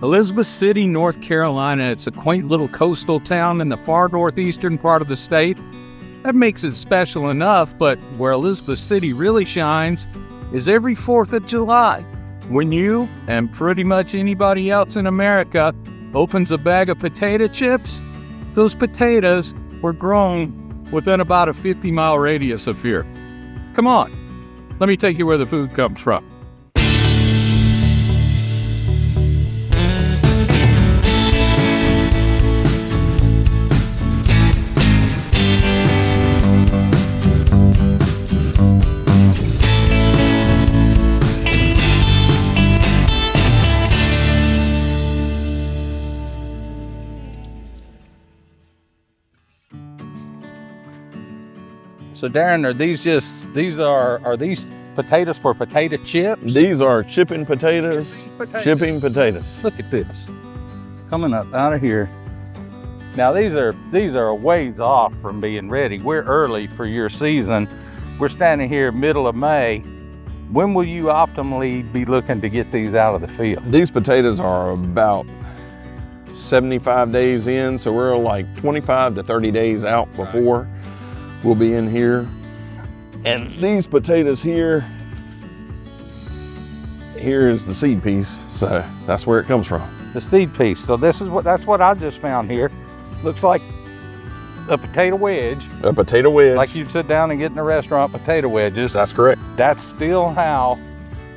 Elizabeth City, North Carolina, it's a quaint little coastal town in the far northeastern part of the state. That makes it special enough, but where Elizabeth City really shines is every 4th of July, when you, and pretty much anybody else in America, opens a bag of potato chips. Those potatoes were grown within about a 50-mile radius of here. Come on, let me take you where the food comes from. So Darren, are these potatoes for potato chips? These are chipping potatoes. Chipping potatoes. Look at this, coming up out of here. Now these are a ways off from being ready. We're early for your season. We're standing here middle of May. When will you optimally be looking to get these out of the field? These potatoes are about 75 days in, so we're like 25 to 30 days out before we'll be in here. And these potatoes here is the seed piece, so that's where it comes from. The seed piece. So that's what I just found here. Looks like a potato wedge. A potato wedge. Like you'd sit down and get in a restaurant, potato wedges. That's correct. That's still how,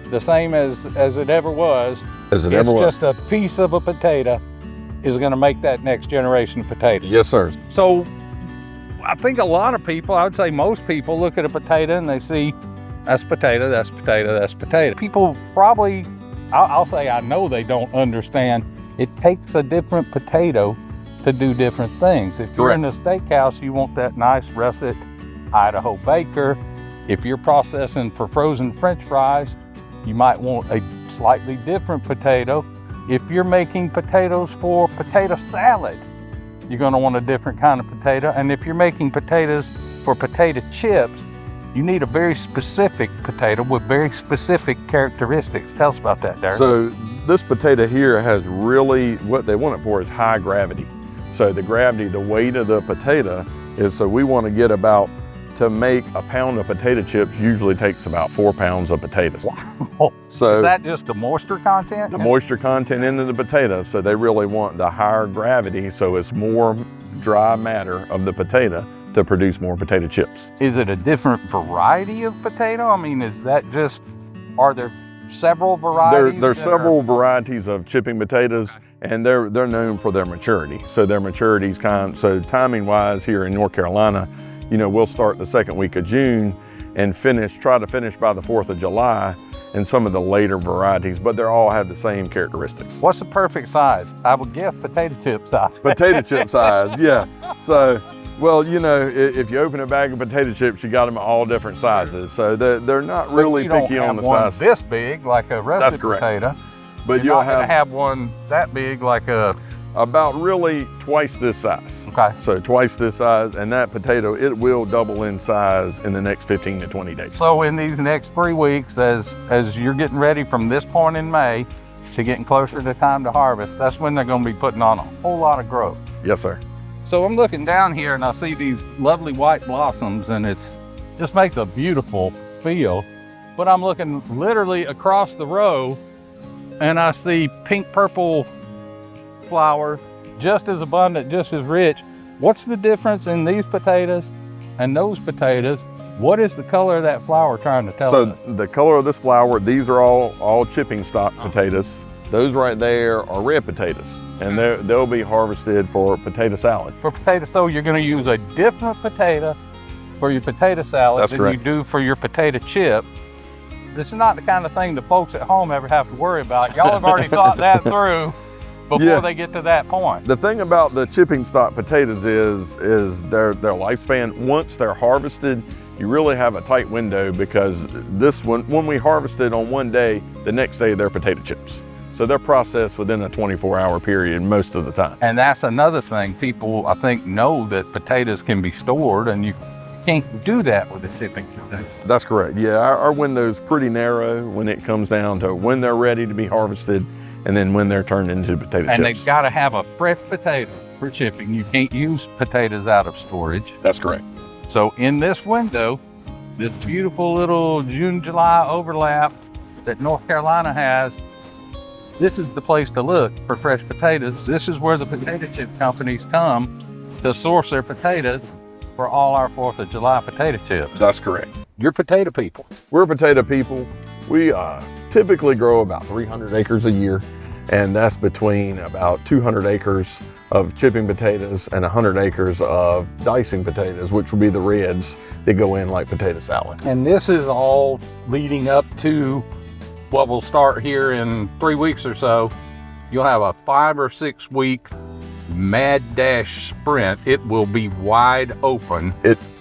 the same as it ever was. As it ever was. It's just a piece of a potato is gonna make that next generation of potatoes. Yes, sir. So I think a lot of people, I would say most people, look at a potato and they see, that's potato, that's potato, that's potato. People probably, I'll say I know they don't understand, it takes a different potato to do different things. If you're in a steakhouse, you want that nice russet Idaho baker. If you're processing for frozen French fries, you might want a slightly different potato. If you're making potatoes for potato salad, you're gonna want a different kind of potato. And if you're making potatoes for potato chips, you need a very specific potato with very specific characteristics. Tell us about that, Derek. So this potato here has really, what they want it for is high gravity. So the gravity, the weight of the potato is, so we want to get about, to make a pound of potato chips usually takes about 4 pounds of potatoes. Wow. So is that just the moisture content? The moisture content into the potato. So they really want the higher gravity, so it's more dry matter of the potato to produce more potato chips. Is it a different variety of potato? I mean, is that just, are there several varieties? There's several varieties of chipping potatoes, and they're known for their maturity. So their maturity's so timing wise here in North Carolina, you know, we'll start the second week of June and try to finish by the 4th of July in some of the later varieties, but they all have the same characteristics. What's the perfect size? I would guess potato chip size. Potato chip size, yeah. So, well, you know, if you open a bag of potato chips, you got them all different sizes. So they're not really picky on the size. This big, like a russet potato. But you're not gonna have one that big, like about really twice this size. Okay. So twice this size, and that potato, it will double in size in the next 15 to 20 days. So in these next 3 weeks, as you're getting ready from this point in May to getting closer to time to harvest, that's when they're gonna be putting on a whole lot of growth. Yes, sir. So I'm looking down here and I see these lovely white blossoms, and it's just makes a beautiful field. But I'm looking literally across the row and I see pink purple flower, just as abundant, just as rich. What's the difference in these potatoes and those potatoes? What is the color of that flower trying to tell us? So the color of this flower, these are all chipping stock potatoes. Those right there are red potatoes, and they'll be harvested for potato salad. For potato, so you're gonna use a different potato for your potato salad than you do for your potato chip. This is not the kind of thing the folks at home ever have to worry about. Y'all have already thought that through before they get to that point. The thing about the chipping stock potatoes is their lifespan. Once they're harvested, you really have a tight window, because this one, when we harvest it on one day, the next day they're potato chips. So they're processed within a 24-hour period most of the time. And that's another thing. People, I think, know that potatoes can be stored, and you can't do that with a chipping potato. That's correct. Yeah, our window's pretty narrow when it comes down to when they're ready to be harvested and then when they're turned into potato chips. And they've got to have a fresh potato for chipping. You can't use potatoes out of storage. That's correct. So in this window, this beautiful little June-July overlap that North Carolina has, this is the place to look for fresh potatoes. This is where the potato chip companies come to source their potatoes for all our 4th of July potato chips. That's correct. You're potato people. We're potato people. We typically grow about 300 acres a year, and that's between about 200 acres of chipping potatoes and 100 acres of dicing potatoes, which will be the reds that go in like potato salad. And this is all leading up to what will start here in 3 weeks or so. You'll have a 5 or 6 week mad dash sprint. It will be wide open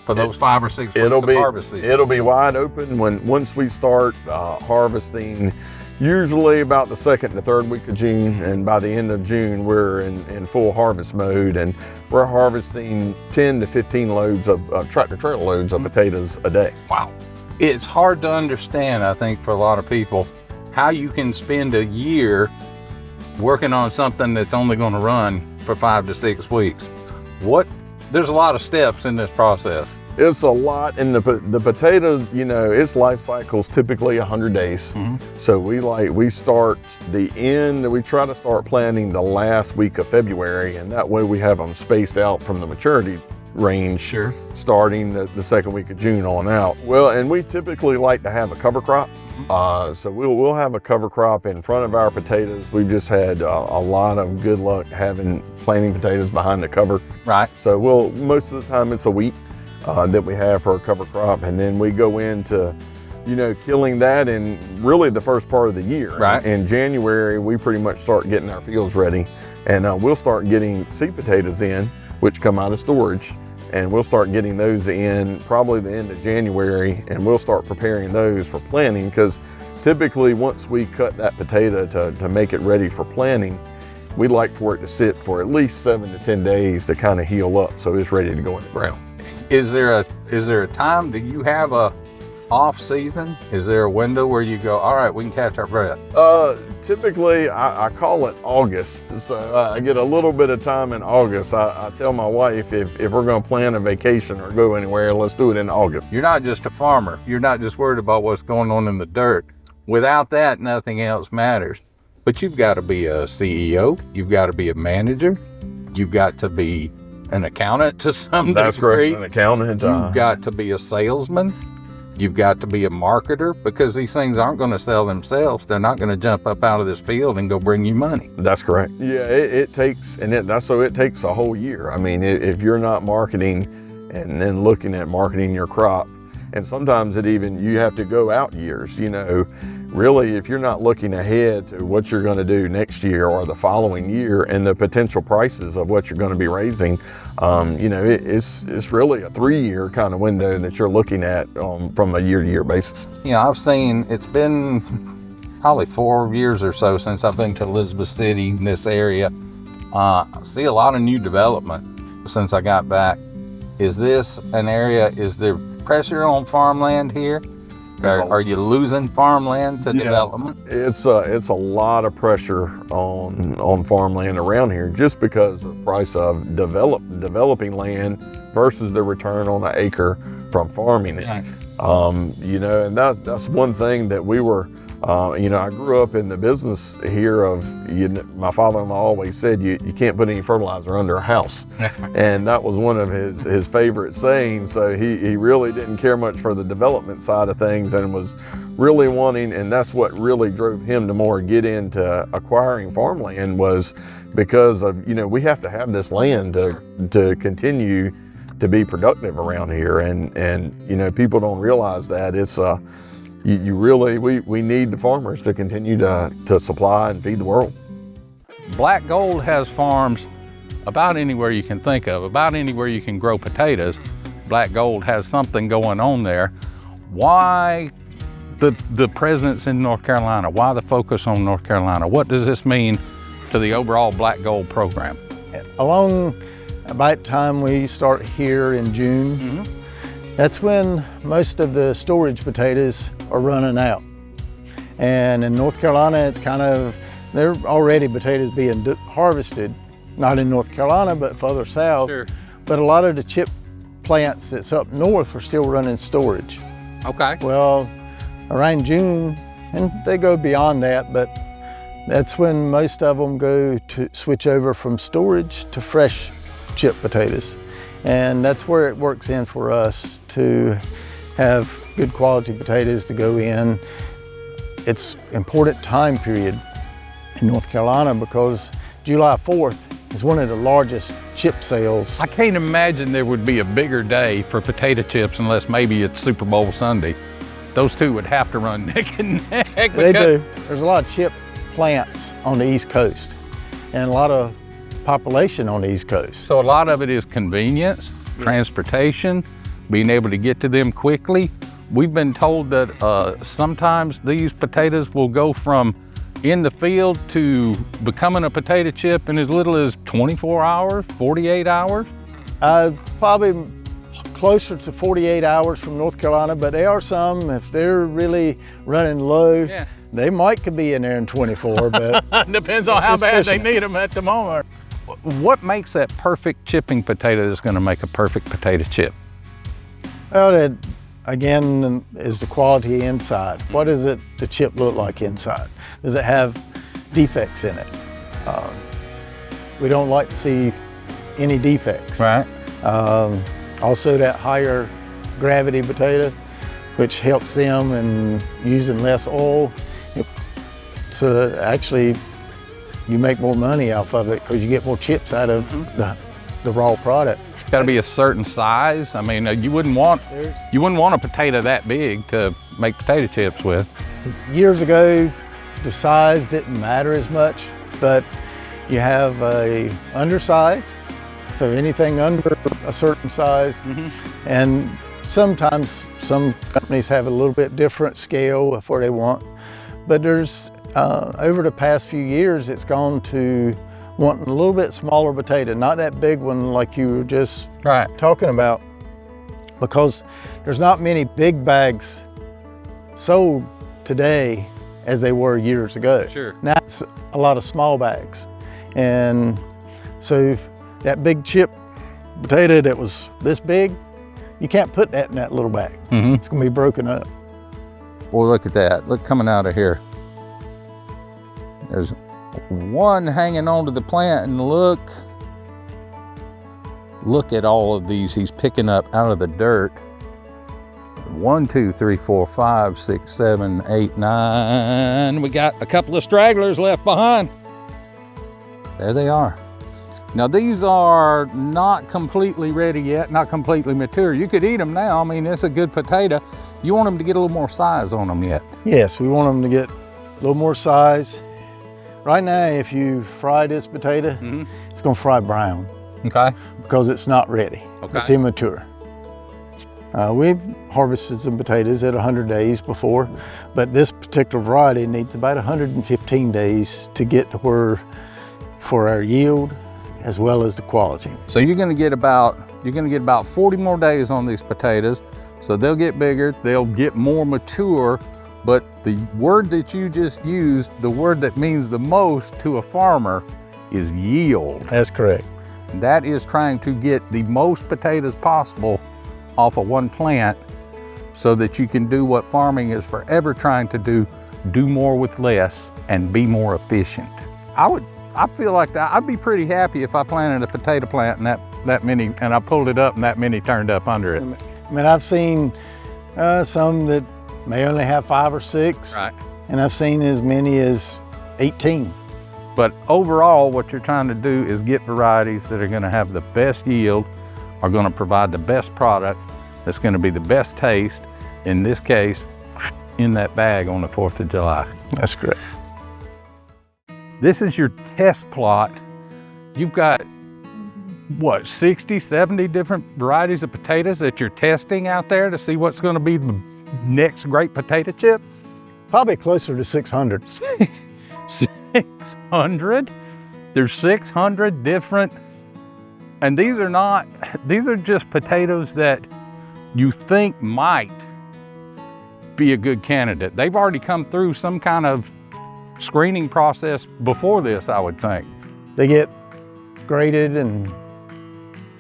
for those 5 or 6 weeks of harvest season. It'll be wide open once we start harvesting, usually about the 2nd to 3rd week of June, and by the end of June we're in full harvest mode, and we're harvesting 10 to 15 loads of tractor trailer loads of potatoes a day. Wow. It's hard to understand, I think, for a lot of people, how you can spend a year working on something that's only going to run for 5 to 6 weeks. There's a lot of steps in this process. It's a lot, and the potatoes, you know, its life cycle is typically 100 days. So we try to start planting the last week of February, and that way we have them spaced out from the maturity range, starting the 2nd week of June on out. Well, and we typically like to have a cover crop. So we'll have a cover crop in front of our potatoes. We've just had a lot of good luck planting potatoes behind the cover. Right. So most of the time it's a wheat that we have for a cover crop, and then we go into, you know, killing that in really the first part of the year. Right. In January, we pretty much start getting our fields ready, and we'll start getting seed potatoes in, which come out of storage. And we'll start getting those in probably the end of January, and we'll start preparing those for planting, because typically once we cut that potato to make it ready for planting, we like for it to sit for at least 7 to 10 days to kind of heal up so it's ready to go in the ground. Is there a time, do you have a off season? Is there a window where you go, all right, we can catch our breath? Typically I call it August. So I get a little bit of time in August. I tell my wife, if we're gonna plan a vacation or go anywhere, let's do it in August. You're not just a farmer. You're not just worried about what's going on in the dirt. Without that, nothing else matters. But you've got to be a CEO. You've got to be a manager. You've got to be an accountant to some degree. That's correct, an accountant. You've got to be a salesman. You've got to be a marketer, because these things aren't going to sell themselves. They're not going to jump up out of this field and go bring you money. That's correct. Yeah, it takes a whole year. I mean, if you're not marketing and then looking at marketing your crop, and sometimes you have to go out years, you know, really, if you're not looking ahead to what you're going to do next year or the following year and the potential prices of what you're going to be raising, you know, it's really a 3-year kind of window that you're looking at from a year-to-year basis. You know, it's been probably 4 years or so since I've been to Elizabeth City, in this area. I see a lot of new development since I got back. Is this an area, is there pressure on farmland here? Are you losing farmland to development? It's a lot of pressure on farmland around here, just because of the price of developing land versus the return on an acre from farming it. Right. You know, and that's one thing that we were. You know, I grew up in the business here of, my father-in-law always said, you can't put any fertilizer under a house. And that was one of his favorite sayings. So he really didn't care much for the development side of things, and was really wanting, and that's what really drove him to more get into acquiring farmland, was because of, you know, we have to have this land to continue to be productive around here. And you know, people don't realize that it's we need the farmers to continue to supply and feed the world. Black Gold has farms about anywhere you can think of, about anywhere you can grow potatoes. Black Gold has something going on there. Why the presence in North Carolina? Why the focus on North Carolina? What does this mean to the overall Black Gold program? About the time we start here in June, that's when most of the storage potatoes are running out. And in North Carolina, it's kind of there are already potatoes being harvested, not in North Carolina, but further south. Sure. But a lot of the chip plants that's up north are still running storage. Okay. Well, around June, and they go beyond that, but that's when most of them go to switch over from storage to fresh chip potatoes. And that's where it works in for us to have good quality potatoes to go in. It's an important time period in North Carolina because July 4th is one of the largest chip sales. I can't imagine there would be a bigger day for potato chips unless maybe it's Super Bowl Sunday. Those two would have to run neck and neck. They do. There's a lot of chip plants on the East Coast and a lot of population on the East Coast. So a lot of it is convenience, transportation, being able to get to them quickly. We've been told that sometimes these potatoes will go from in the field to becoming a potato chip in as little as 24 hours, 48 hours? Probably closer to 48 hours from North Carolina, but there are some, if they're really running low, they might could be in there in 24, but depends on how bad they need them at the moment. What makes that perfect chipping potato that's going to make a perfect potato chip? Well, that again is the quality inside. What does the chip look like inside? Does it have defects in it? We don't like to see any defects. Right. Also that higher gravity potato, which helps them in using less oil. So actually you make more money off of it because you get more chips out of the raw product. It's got to be a certain size. I mean, you wouldn't want a potato that big to make potato chips with. Years ago, the size didn't matter as much, but you have a undersize, so anything under a certain size, and sometimes some companies have a little bit different scale of where they want, but there's over the past few years, it's gone to wanting a little bit smaller potato, not that big one like you were just talking about, because there's not many big bags sold today as they were years ago. Sure. Now it's a lot of small bags. And so that big chip potato that was this big, you can't put that in that little bag. It's gonna be broken up. Well, look at that. Look coming out of here. There's one hanging onto the plant, and look at all of these he's picking up out of the dirt. 1, 2, 3, 4, 5, 6, 7, 8, 9. We got a couple of stragglers left behind. There they are. Now these are not completely ready yet, not completely mature. You could eat them now. I mean, it's a good potato. You want them to get a little more size on them yet? Yes, we want them to get a little more size. Right now, if you fry this potato, it's gonna fry brown. Okay. Because it's not ready. Okay. It's immature. We've harvested some potatoes at 100 days before, but this particular variety needs about 115 days to get to where, for our yield, as well as the quality. So you're gonna get about 40 more days on these potatoes. So they'll get bigger, they'll get more mature, but the word that you just used, the word that means the most to a farmer, is yield. That's correct. That is trying to get the most potatoes possible off of one plant so that you can do what farming is forever trying to do more with less and be more efficient. I feel like that I'd be pretty happy if I planted a potato plant and that many, and I pulled it up and that many turned up under it. I mean, I've seen some that may only have 5 or 6, and I've seen as many as 18. But overall, what you're trying to do is get varieties that are gonna have the best yield, are gonna provide the best product, that's gonna be the best taste, in this case, in that bag on the 4th of July. That's correct. This is your test plot. You've got, what, 60, 70 different varieties of potatoes that you're testing out there to see what's gonna be the next great potato chip? Probably closer to 600. 600? There's 600 different, and these are just potatoes that you think might be a good candidate. They've already come through some kind of screening process before this, I would think. They get graded and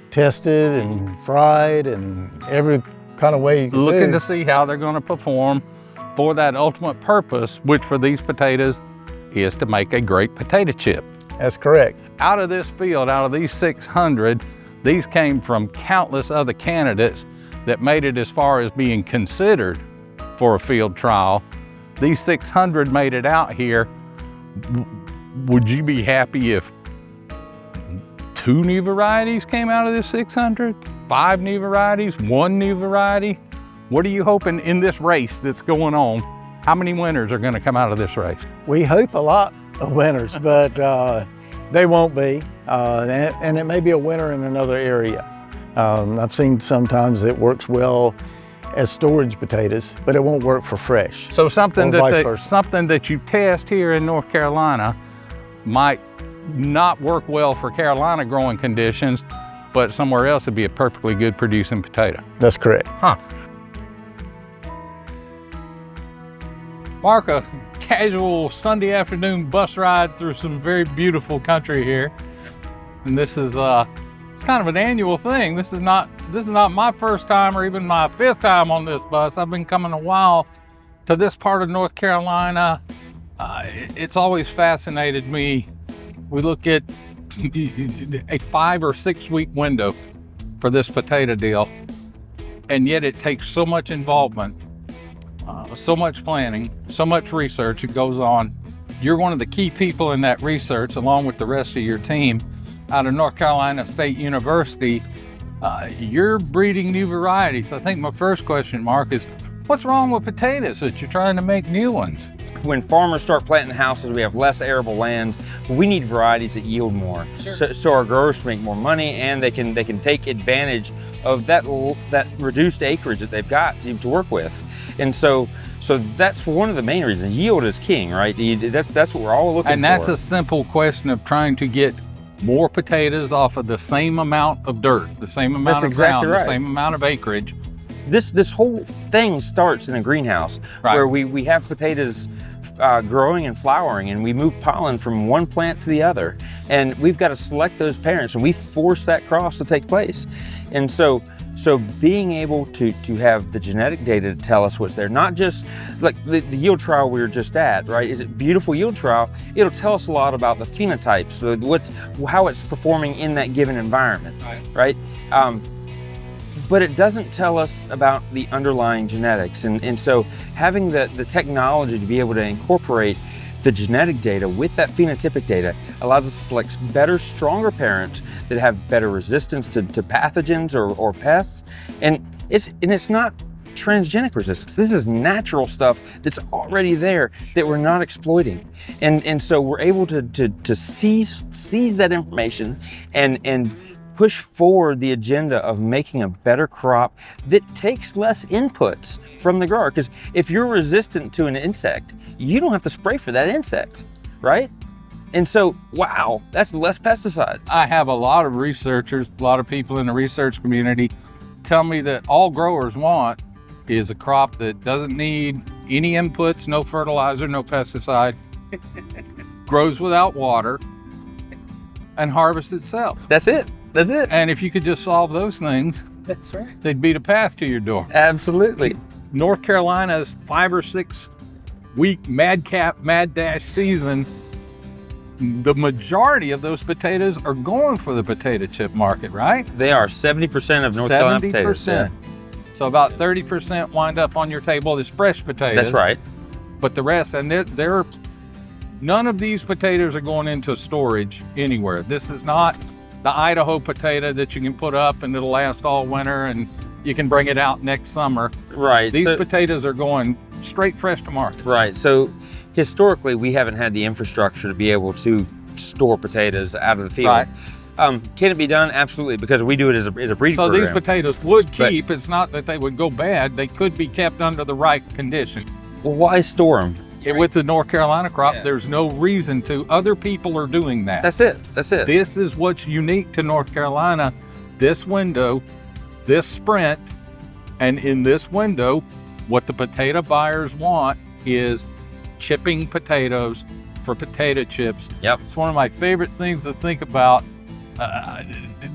tested and fried and every kind of way you can Looking do. to see how they're going to perform for that ultimate purpose, which for these potatoes is to make a great potato chip. That's correct. Out of this field, out of these 600, these came from countless other candidates that made it as far as being considered for a field trial. These 600 made it out here. Would you be happy if 2 new varieties came out of this 600? 5 new varieties, 1 new variety? What are you hoping in this race that's going on? How many winners are going to come out of this race? We hope a lot of winners, but they won't be. And it may be a winner in another area. I've seen sometimes it works well as storage potatoes, but it won't work for fresh. So something Or vice that versa. something that you test here in North Carolina might not work well for Carolina growing conditions, but somewhere else it'd be a perfectly good producing potato. That's correct. Huh. Mark, a casual Sunday afternoon bus ride through some very beautiful country here. And this is it's kind of an annual thing. This is not my first time or even my 5th time on this bus. I've been coming a while to this part of North Carolina. It's always fascinated me. We look at a 5 or 6 week window for this potato deal, and yet it takes so much involvement, so much planning, so much research. It goes on. You're one of the key people in that research, along with the rest of your team out of North Carolina State University. You're breeding new varieties. I think my first question, Mark, is what's wrong with potatoes that you're trying to make new ones? When farmers start planting houses, we have less arable land. We need varieties that yield more, so our growers can make more money, and they can take advantage of that reduced acreage that they've got to work with. And so that's one of the main reasons. Yield is king, right? That's what we're all looking for. And that's a simple question of trying to get more potatoes off of the same amount of dirt, the same amount of ground, the same amount of acreage. This whole thing starts in a greenhouse, where we have potatoes growing and flowering, and we move pollen from one plant to the other, and we've got to select those parents, and we force that cross to take place. And so being able to have the genetic data to tell us what's there, not just like the yield trial we were just at, right? Is it beautiful yield trial? It'll tell us a lot about the phenotypes, so how it's performing in that given environment, right? But it doesn't tell us about the underlying genetics. And so having the technology to be able to incorporate the genetic data with that phenotypic data allows us to select better, stronger parents that have better resistance to pathogens or pests. And it's not transgenic resistance. This is natural stuff that's already there that we're not exploiting. And so we're able to seize that information and push forward the agenda of making a better crop that takes less inputs from the grower. Because if you're resistant to an insect, you don't have to spray for that insect, right? And so, wow, that's less pesticides. I have a lot of researchers, a lot of people in the research community tell me that all growers want is a crop that doesn't need any inputs, no fertilizer, no pesticide, grows without water, and harvests itself. That's it. That's it. And if you could just solve those things, That's right. they'd beat a path to your door. Absolutely. North Carolina's 5 or 6 week mad dash season, the majority of those potatoes are going for the potato chip market, right? They are 70% of North Carolina potatoes. 70%. So about 30% wind up on your table as fresh potatoes. That's right. But the rest, and none of these potatoes are going into storage anywhere. This is not the Idaho potato that you can put up and it'll last all winter and you can bring it out next summer. Right. These potatoes are going straight fresh to market. Right. So historically, we haven't had the infrastructure to be able to store potatoes out of the field. Right. Can it be done? Absolutely, because we do it as a breeding So program. these potatoes would keep. It's not that they would go bad. They could be kept under the right condition. Well, why store them? With the North Carolina crop, Yeah. there's no reason to. Other people are doing that. That's it. That's it. This is what's unique to North Carolina. This window, this sprint, and in this window, what the potato buyers want is chipping potatoes for potato chips. Yep. It's one of my favorite things to think about.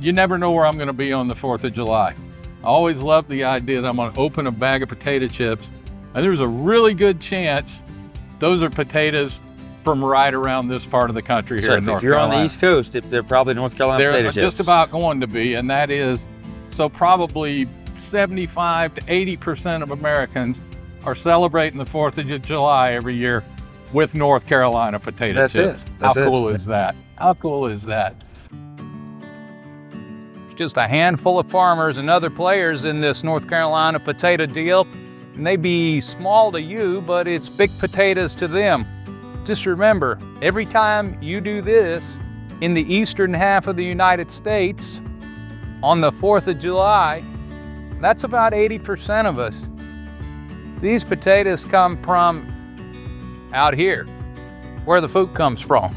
You never know where I'm going to be on the 4th of July. I always love the idea that I'm going to open a bag of potato chips, and there's a really good chance those are potatoes from right around this part of the country here So in North if you're Carolina. on the East Coast, they're probably North Carolina They're potato chips. just about going to be, and that is, so probably 75 to 80% of Americans are celebrating the 4th of July every year with North Carolina potato That's chips. it. That's How cool it. is that? How cool is that? Just a handful of farmers and other players in this North Carolina potato deal. It may be small to you, but it's big potatoes to them. Just remember, every time you do this in the eastern half of the United States on the 4th of July, that's about 80% of us. These potatoes come from out here, where the food comes from.